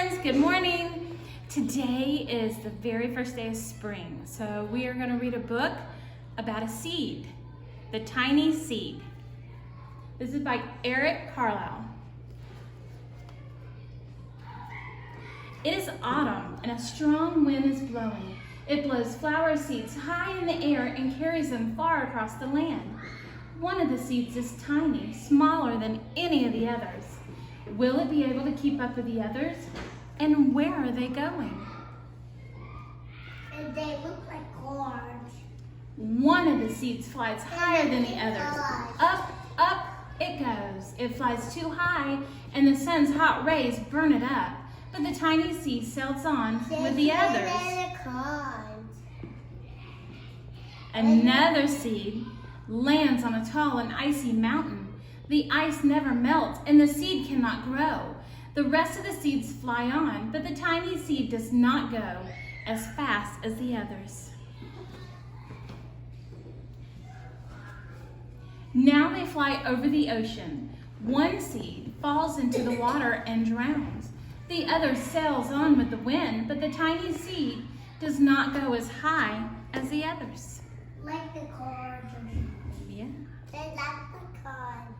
friends, good morning. Today is the very first day of spring, so we are going to read a book about a seed, the tiny seed. This is by Eric Carlisle. It is autumn and a strong wind is blowing. It blows flower seeds high in the air and carries them far across the land. One of the seeds is tiny, smaller than any of the others. Will it be able to keep up with the others? And where are they going? They look like cars. One of the seeds flies higher than the others. Up, up it goes. It flies too high and the sun's hot rays burn it up. But the tiny seed sails on with the others. Another seed lands on a tall and icy mountain. The ice never melts and the seed cannot grow. The rest of the seeds fly on, but the tiny seed does not go as fast as the others. Now they fly over the ocean. One seed falls into the water and drowns. The other sails on with the wind, but the tiny seed does not go as high as the others. Like the cars. Yeah. They like the cars.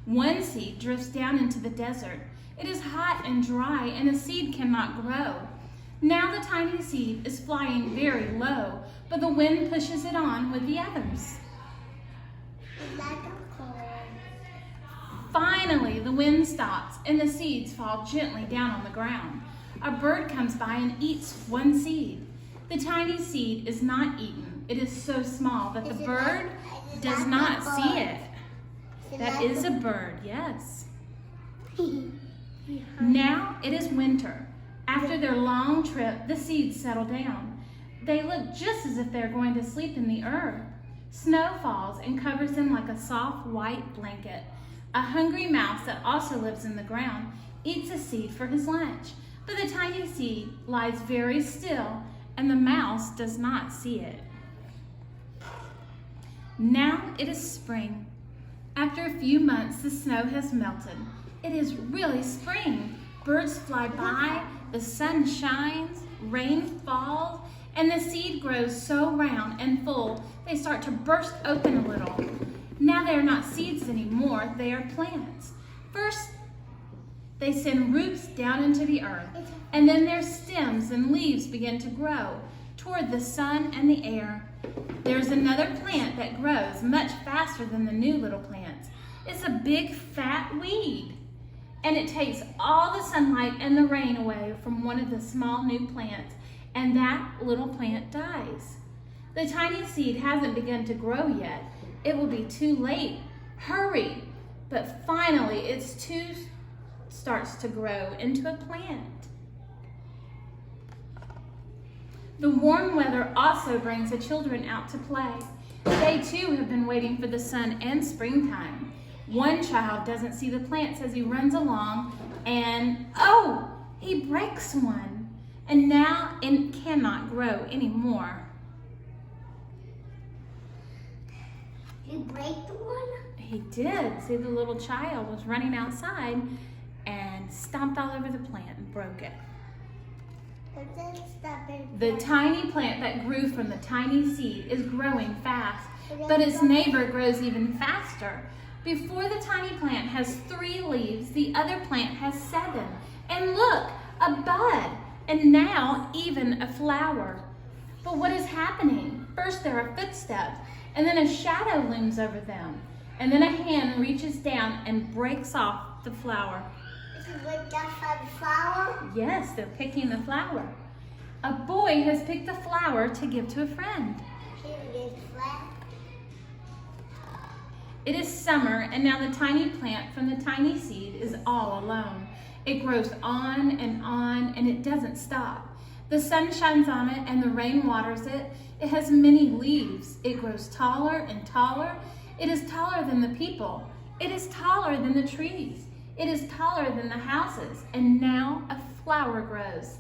One seed drifts down into the desert. It is hot and dry, and the seed cannot grow. Now the tiny seed is flying very low, but the wind pushes it on with the others. They like the cars. Finally, the wind stops, and the seeds fall gently down on the ground. A bird comes by and eats one seed. The tiny seed is not eaten. It is so small that the bird does not see it. That is a bird, yes. Now it is winter. After their long trip, the seeds settle down. They look just as if they're going to sleep in the earth. Snow falls and covers them like a soft white blanket. A hungry mouse that also lives in the ground eats a seed for his lunch. But the tiny seed lies very still and the mouse does not see it. Now it is spring. After a few months, the snow has melted. It is really spring. Birds fly by, the sun shines, rain falls, and the seed grows so round and full, they start to burst open a little. Now they are not seeds anymore, they are plants. First, they send roots down into the earth, and then their stems and leaves begin to grow toward the sun and the air. There's another plant that grows much faster than the new little plants. It's a big fat weed, and it takes all the sunlight and the rain away from one of the small new plants, and that little plant dies. The tiny seed hasn't begun to grow yet. It will be too late. Hurry! But finally, starts to grow into a plant. The warm weather also brings the children out to play. They too have been waiting for the sun and springtime. One child doesn't see the plants as he runs along and, oh, he breaks one. And now it cannot grow anymore. Did you break the one? He did. See, the little child was running outside and stomped all over the plant and broke it. The tiny plant that grew from the tiny seed is growing fast, but its neighbor grows even faster. Before the tiny plant has 3 leaves, the other plant has 7. And look, a bud, and now even a flower. But what is happening? First there are footsteps, and then a shadow looms over them, and then a hand reaches down and breaks off the flower. The flower? Yes, they're picking the flower. A boy has picked the flower to give to a friend. It is summer, and now the tiny plant from the tiny seed is all alone. It grows on, and it doesn't stop. The sun shines on it, and the rain waters it. It has many leaves. It grows taller and taller. It is taller than the people. It is taller than the trees. It is taller than the houses, and now a flower grows.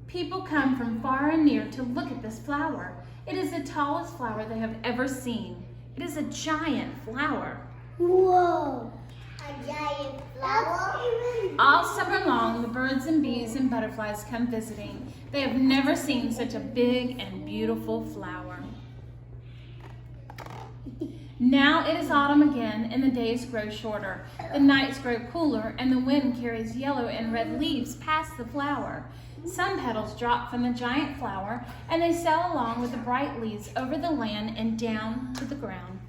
People come from far and near to look at this flower. It is the tallest flower they have ever seen. It is a giant flower. Whoa! A giant flower. All summer long, the birds and bees and butterflies come visiting. They have never seen such a big and beautiful flower. Now it is autumn again, and the days grow shorter. The nights grow cooler, and the wind carries yellow and red leaves past the flower. Some petals drop from the giant flower, and they sail along with the bright leaves over the land and down to the ground.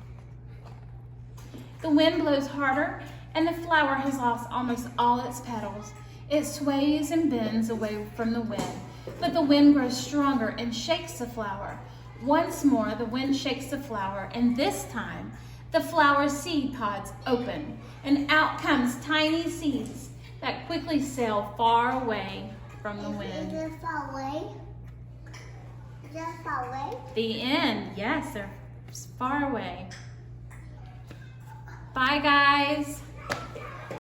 The wind blows harder, and the flower has lost almost all its petals. It sways and bends away from the wind, but the wind grows stronger and shakes the flower. Once more, the wind shakes the flower, and this time, the flower's seed pods open, and out comes tiny seeds that quickly sail far away from the wind. Is it far away? Is that far away? The end. Yes, they're far away. Bye, guys.